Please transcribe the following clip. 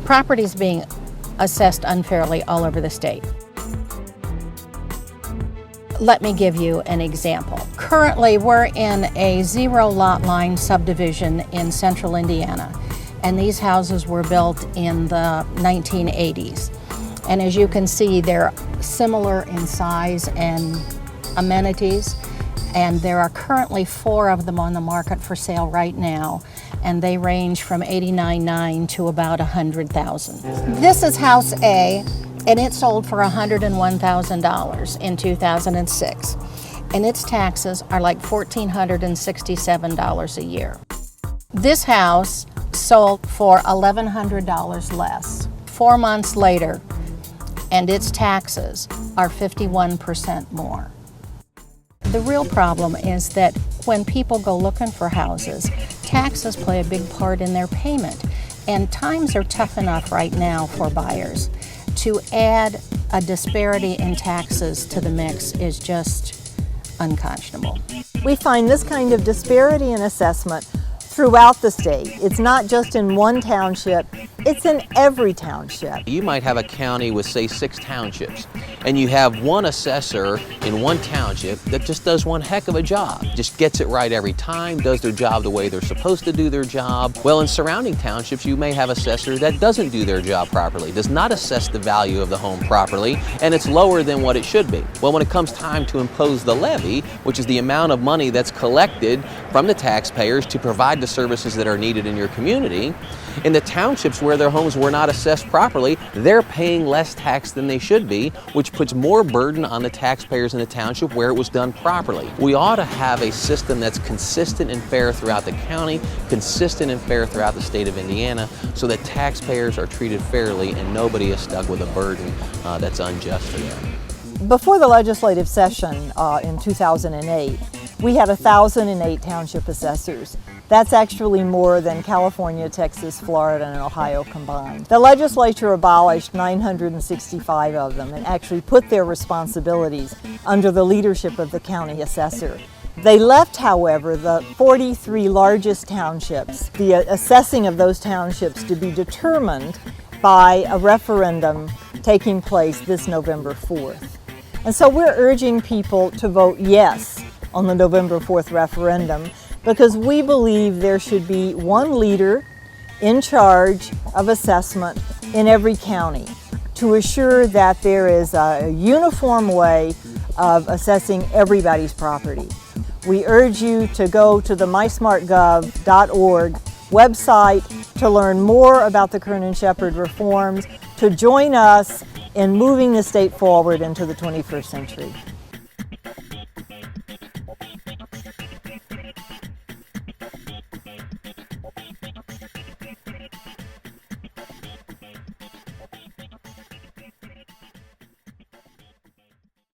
Property's being assessed unfairly all over the state. Let me give you an example. Currently, we're in a 0 lot line subdivision in central Indiana, and these houses were built in the 1980s. And as you can see, they're similar in size and amenities, and there are currently 4 of them on the market for sale right now, and they range from $89,900 to about $100,000. This is House A, and it sold for $101,000 in 2006, and its taxes are like $1,467 a year. This house sold for $1,100 less 4 months later, and its taxes are 51% more. The real problem is that when people go looking for houses, taxes play a big part in their payment, and times are tough enough right now for buyers. To add a disparity in taxes to the mix is just unconscionable. We find this kind of disparity in assessment throughout the state. It's not just in one township, it's in every township. You might have a county with, say, 6 townships, and you have one assessor in one township that just does one heck of a job, just gets it right every time, does their job the way they're supposed to do their job. Well, in surrounding townships, you may have assessors that doesn't do their job properly, does not assess the value of the home properly, and it's lower than what it should be. Well, when it comes time to impose the levy, which is the amount of money that's collected from the taxpayers to provide the services that are needed in your community, in the townships where their homes were not assessed properly, they're paying less tax than they should be, which puts more burden on the taxpayers in the township where it was done properly. We ought to have a system that's consistent and fair throughout the county, consistent and fair throughout the state of Indiana, so that taxpayers are treated fairly and nobody is stuck with a burden that's unjust for them. Before the legislative session in 2008, we had 1,008 township assessors. That's actually more than California, Texas, Florida, and Ohio combined. The legislature abolished 965 of them and actually put their responsibilities under the leadership of the county assessor. They left, however, the 43 largest townships, the assessing of those townships, to be determined by a referendum taking place this November 4th. And so we're urging people to vote yes on the November 4th referendum, because we believe there should be one leader in charge of assessment in every county to assure that there is a uniform way of assessing everybody's property. We urge you to go to the mysmartgov.org website to learn more about the Kernan-Shepard reforms, to join us in moving the state forward into the 21st century.